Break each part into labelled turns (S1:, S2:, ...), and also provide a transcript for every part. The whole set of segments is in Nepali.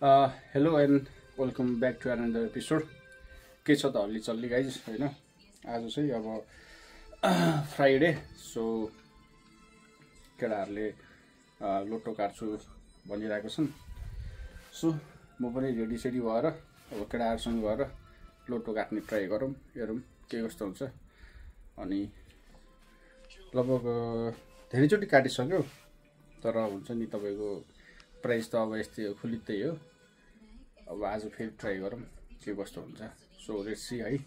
S1: Hello and welcome back to another episode. के छ त हल्ली चल्ली गाइज होइन। आज चाहिँ अब फ्राइडे, सो केटाहरूले लोटो काट्छु भनिरहेको छन्। सो म पनि रेडी भएर अब केटाहरूसँग गएर लोटो काट्ने ट्राई गरौँ, हेरौँ के कस्तो हुन्छ। अनि लगभग धेरैचोटि काटिसक्यो, तर हुन्छ नि तपाईँको प्राइस त अब यस्तै हो, खुलित्तै हो। अब आज फेरि ट्राई गरौँ के कस्तो हुन्छ। सो लेट्स सी है।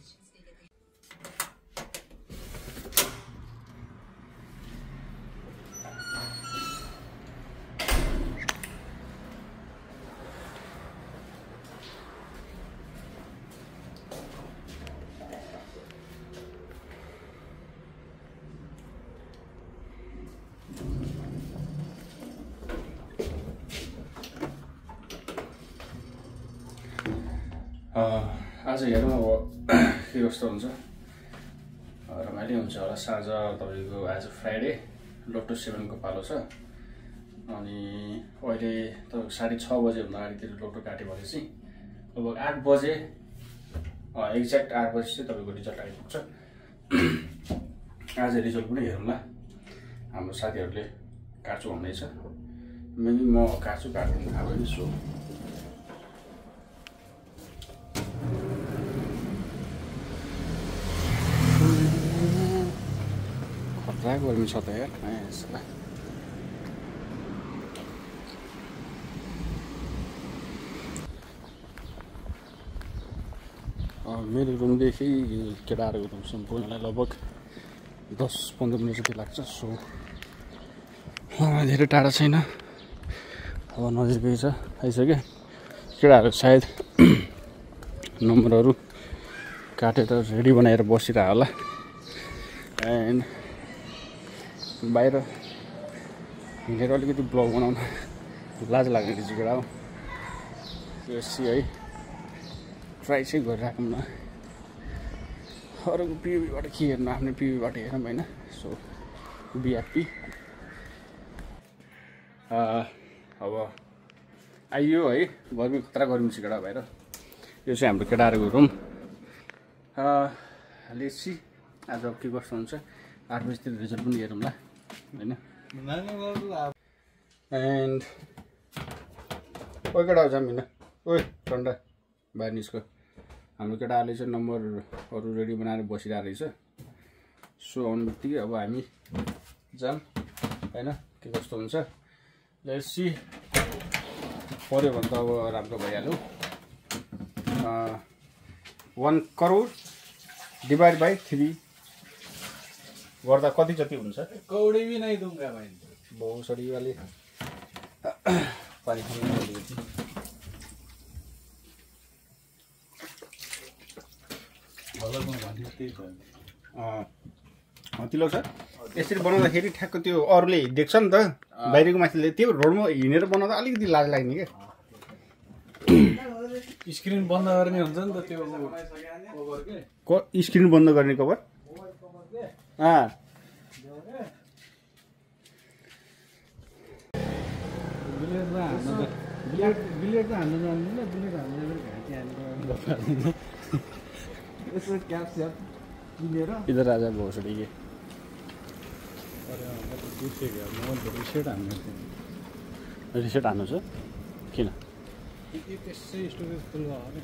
S1: आज हेरौँ अब के कस्तो हुन्छ। रमाइलो हुन्छ होला। साँझ तपाईँको आज फ्राइडे लोटो 7 को पालो छ। अनि अहिले तपाईँको 6:30 बजेभन्दा अगाडितिर लोटो काट्यो भने चाहिँ लगभग 8 बजे एक्ज्याक्ट 8 बजे चाहिँ तपाईँको रिजल्ट आइपुग्छ। आज रिजल्ट पनि हेरौँला। हाम्रो साथीहरूले काट्छु भन्दैछ, मेबी म काट्छु काट्दिनँ थाहा भएन। सो गर्मी छ त यार। मेरो रुमदेखि केटाहरूको रुमसम्म पुग्नलाई लगभग 10-15 मिनट जति लाग्छ। सो धेरै टाढा छैन, अब नजिकै छ, आइसक्यो। केटाहरू सायद नम्बरहरू काटेर रेडी बनाएर बसिरह होला। एन्ड बाहिर हिँडेर अलिकति ब्लग बनाउन लाज लाग्ने कुरा हो। यसै है ट्राई चाहिँ गरिराखौँ न। अरूको पियुबीबाट के हेर्नु, आफ्नो पियुबीबाट हेरौँ होइन। So be happy. अब आइयो है, गर्मी खतरा गर्मी छ केटा बाहिर। यो चाहिँ हाम्रो केटाहरूको रुम। लेट्स सी आज अब के कस्तो हुन्छ। 8 बजीतिर रिजल्ट पनि हेरौँला होइन। एन्ड ओ केटा जामिन, ओइ ठन्डा बाहिर निस्क। हाम्रो केटाहरूले चाहिँ नम्बरहरू रेडी बनाएर बसिरहेको रहेछ। सो आउनु बित्तिकै अब हामी जाऊँ होइन, के कस्तो हुन्छ। Let's see. पऱ्यो भने त अब राम्रो भइहाल्यो। 1 करोड डिभाइड बाई 3 गर्दा कति जति हुन्छ?
S2: कौडी भी नहीं दूंगा भाई।
S1: बहुसडी वाले पानी खाने तिलो छ। यसरी बनाउँदाखेरि ठ्याक्क त्यो अरूले देख्छ नि त, बाहिरको मान्छेले। त्यो रोडमा हिँडेर बनाउँदा अलिकति लाज लाग्ने क्या।
S2: स्क्रिन बन्द गर्ने हुन्छ नि त त्यो कभर के।
S1: स्क्रिन बन्द गर्ने कभर।
S2: बुलेट त हान्नु जान्दैन, बुलेट हान्नु घाँटी हानेर यसो क्याप स्याप किनेर
S1: इधर राजा भोसडी के रिसेट हान्नु छ। किन
S2: त्यसै स्टोरेज फुल भयो भने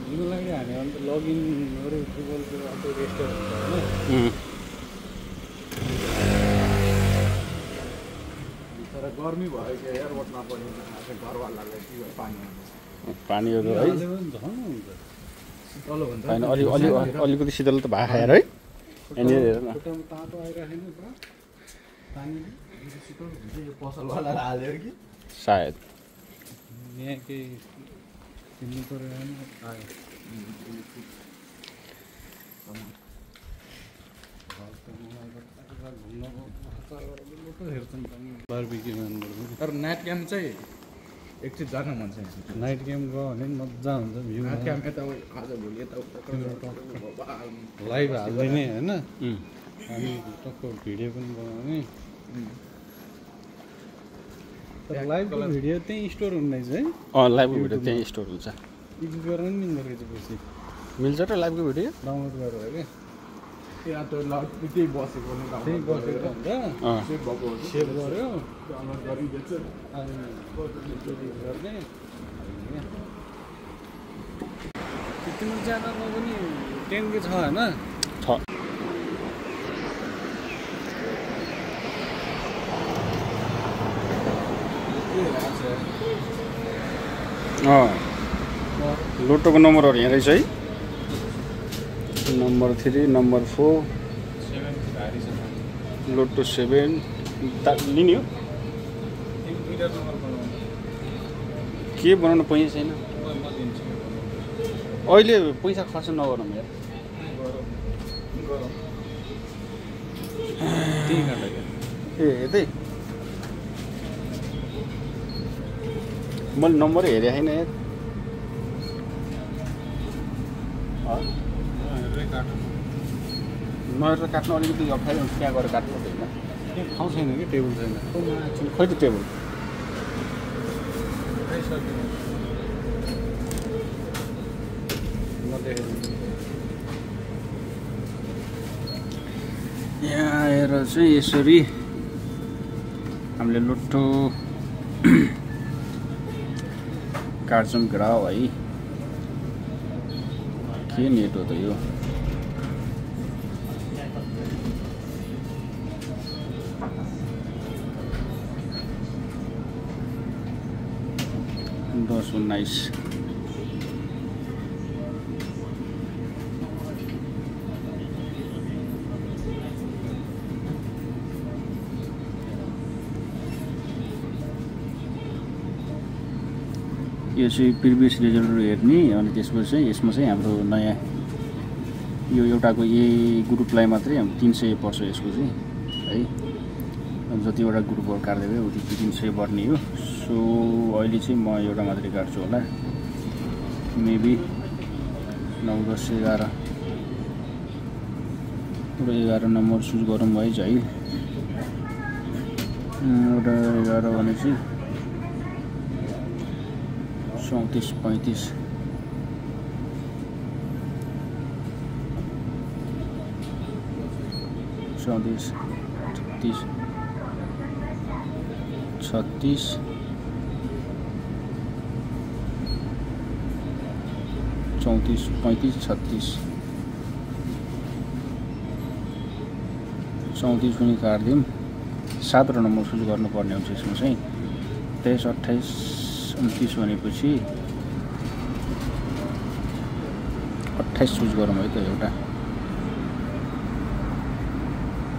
S2: दिनको लागि हाल्यो भने त लगइन गऱ्यो गुगलको अटो रेस्टर हुन्छ होइन। तर गर्मी भयो कि एयरपोर्ट नपऱ्यो घरवालालाई के भयो
S1: पानीहरू है।
S2: तल
S1: अलिकति शीतल त भएको खाएर है। यहाँनिर हेर न,
S2: तातो आइराखेन पानी शीतल हुन्छ। यो पसलवालाले हाल्यो कि
S1: सायद
S2: यहाँ केही किन्नु पऱ्यो भने आयो। तर नाइट गेम चाहिँ एकचोटि जान मन छ।
S3: नाइट गेम गयो भने मजा हुन्छ। भ्यू
S2: नाइट गेम यता आज भोलि यता
S3: लाइभ हाल्दैन होइन। हामी टक्क भिडियो पनि बनाउने लाइभको भिडियो त्यहीँ स्टोर हुँदैछ है
S1: लाइभको भिडियो त्यहीँ स्टोर हुन्छ
S3: एडिट गर्न पनि मिल्दो रहेछ पछि
S1: मिल्छ र लाइभको भिडियो
S3: डाउनलोड गरेर क्या
S2: त्यही बसेको
S3: त्यही बसेको हुन्छ सेभ गऱ्यो
S2: डाउनलोड गरिदिन्छ
S3: अनि गर्ने तिम्रो च्यानलमा पनि 10K छ होइन
S1: छ लोटोको नम्बरहरू यहाँ रहेछ है नम्बर 3 नम्बर 4 लोटो 7 लिने हो के बनाउनु पैसा छैन अहिले पैसा खर्च नगरौँ यार ए यतै मैले नम्बरै हेरेँ होइन यार नहेरेर काट्नु अलिकति अप्ठ्यारो हुन्छ त्यहाँ गएर काट्नु पर्दैन
S3: त्यहाँ ठाउँ छैन कि टेबल छैन
S1: खै त टेबल यहाँ आएर चाहिँ यसरी हामीले लोटो काट्छौँ ग्राउ है के नेट हो त यो दस 19 यो चाहिँ प्रिभियस रिजल्टहरू हेर्ने अनि त्यसपछि चाहिँ यसमा चाहिँ हाम्रो नयाँ यो एउटाको ए ग्रुपलाई मात्रै हाम्रो 300 पर्छ यसको चाहिँ है जतिवटा ग्रुपहरू काट्दै गयो उति 300 बढ्ने हो सो अहिले चाहिँ म एउटा मात्रै काट्छु होला मेबी 9 10 11 11 नम्बर चुज गरौँ है चाहिँ एउटा 11 भनेपछि 34 35 34 36 36 34 35 36 34 पनि काट्दिउँ 7 नम्बर चुज गर्नुपर्ने हुन्छ यसमा चाहिँ 23 28 29 भनेपछि 28 चुज गरौँ है त एउटा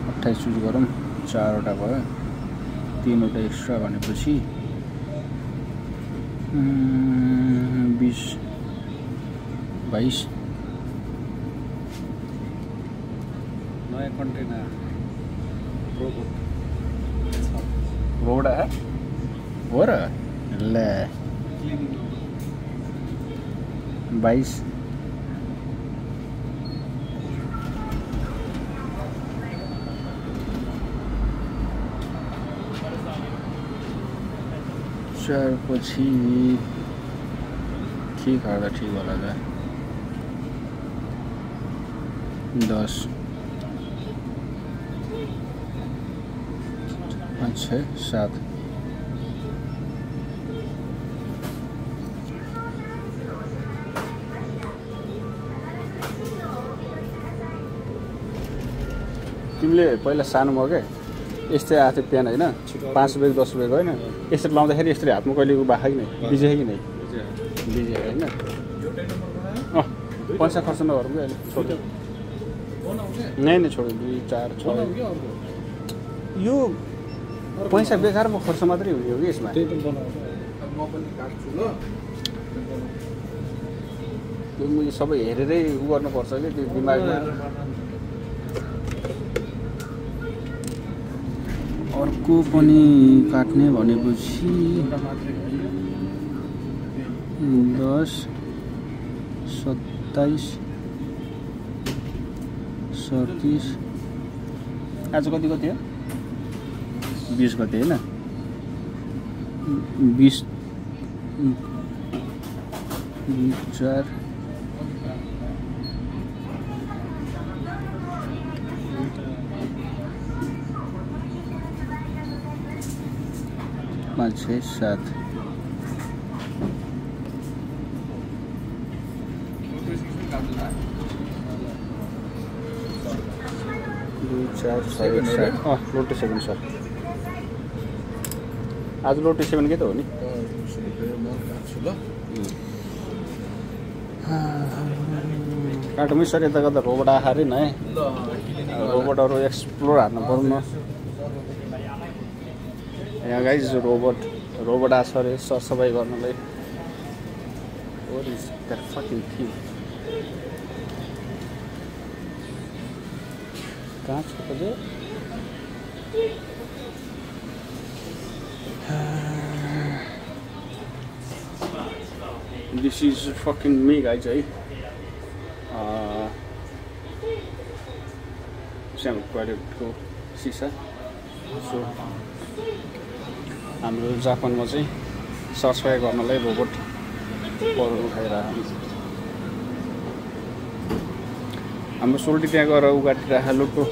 S1: 28 चुज गरौँ 4 वटा भयो 3 वटा एक्स्ट्रा भनेपछि 20 22
S3: नयाँ कन्टेनर
S1: रोड है हो र ल 22 4 पछि के गर्दा ठिक होला त 10 5 6 7 तिमीले पहिला सानोमा क्या यस्तै आएको थियो पेन होइन 5 रुपियाँ 10 रुपियाँको होइन यसरी लाउँदाखेरि यसरी हातमा कहिले बाखा कि नै बिजे कि नै बिजे होइन पैसा खर्च नगरौँ कि अहिले छोड्यो नै छोड्यो 2 4 6 यो पैसा बेकारमा खर्च मात्रै हुने हो कि यसमा
S2: म पनि काट्छु ल
S1: त्यो मैले सबै हेरेरै उ गर्नुपर्छ कि त्यो दिमागमा अर्को पनि काट्ने भनेपछि 10 27 37 आज कति हो 20 गते होइन 20 4 5 6 7 2 4 6 7 लोटो 7 सर आज लोटो 7 के त हो नि काटोमै सर यता गर्दा रोबोट आएर अरे न रोबोटहरू एक्सप्लोर हार्नु पर्यो न यहाँ गाइज रोबोट आछ अरे सरसफाइ गर्नलाई What is that fucking thing? कहाँ छ त बे This is fucking me guys है सानो क्वालिटीको सिसा सो हाम्रो जापानमा चाहिँ सरसफाइ गर्नलाई रोबोट पढ्नु खाइरहेको हाम्रो सोल्टी त्यहाँ गएर उ काटिरहेको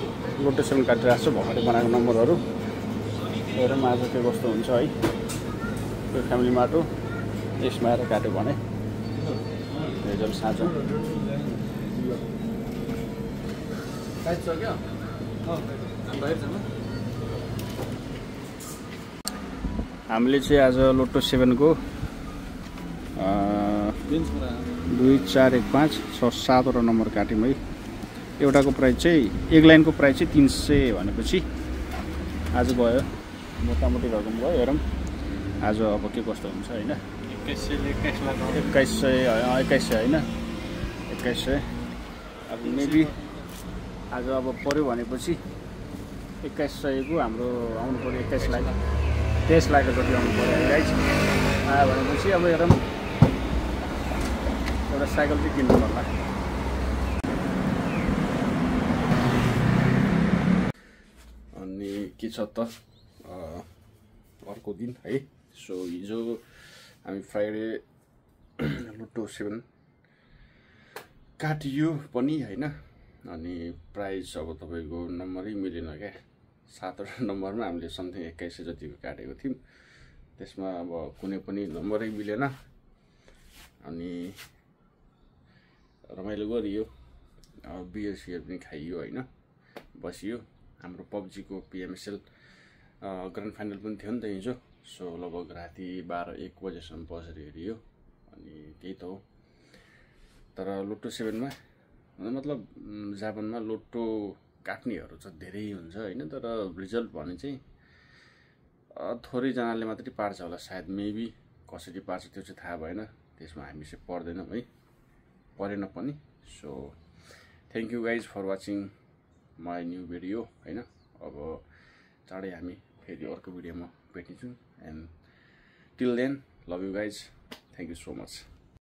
S1: लोटेसन काटिरहेको छ भर्खरै बनाएको नम्बरहरू हेरौँ आज के कस्तो हुन्छ है यो फ्यामिली माटो यसमा आएर काट्यो भने रिजल्ट साँचो हामीले चाहिँ आज लोटो 7 को 2 4 1 5 6 7 वटा नम्बर काट्यौँ है एउटाको प्राइस चाहिँ एक लाइनको प्राइस चाहिँ 300 भनेपछि आज भयो मोटामोटी रकम भयो हेरौँ आज अब के कस्तो हुन्छ होइन 2100 होइन 2100 अब मेबी आज अब पऱ्यो भनेपछि 2100 को हाम्रो आउनु पऱ्यो 21 लाख 23 लाख जति आउनु पऱ्यो है गाइज आयो भनेपछि अब हेरौँ एउटा साइकल चाहिँ किन्नु पर्ला अनि के छ त अर्को दिन है सो हिजो हामी फ्राइडे लोटो 7 काटियो पनि होइन अनि प्राइस अब तपाईँको नम्बरै मिलेन क्या 7वटा नम्बरमा हामीले समथिङ 2100 जतिको काटेको थियौँ त्यसमा अब कुनै पनि नम्बरै मिलेन अनि रमाइलो गरियो बियर सियर पनि खाइयो होइन बसियो हाम्रो पब्जीको पिएमएसएल ग्रान्ड फाइनल पनि थियो नि त हिजो सो लगभग राति 12-1 बजेसम्म बसेर हेरियो अनि त्यही त हो तर लोटो 7 मा मतलब जापानमा लोटो काट्नेहरू चाहिँ धेरै हुन्छ होइन तर रिजल्ट भने चाहिँ थोरैजनाले मात्रै पार्छ होला सायद मेबी कसरी पार्छ त्यो चाहिँ थाहा भएन त्यसमा हामी चाहिँ पर्दैनौँ है परेन पनि so thank you guys for watching my new video होइन अब चाँडै हामी फेरि अर्को भिडियोमा भेट्नेछौँ and till then love you guys thank you so much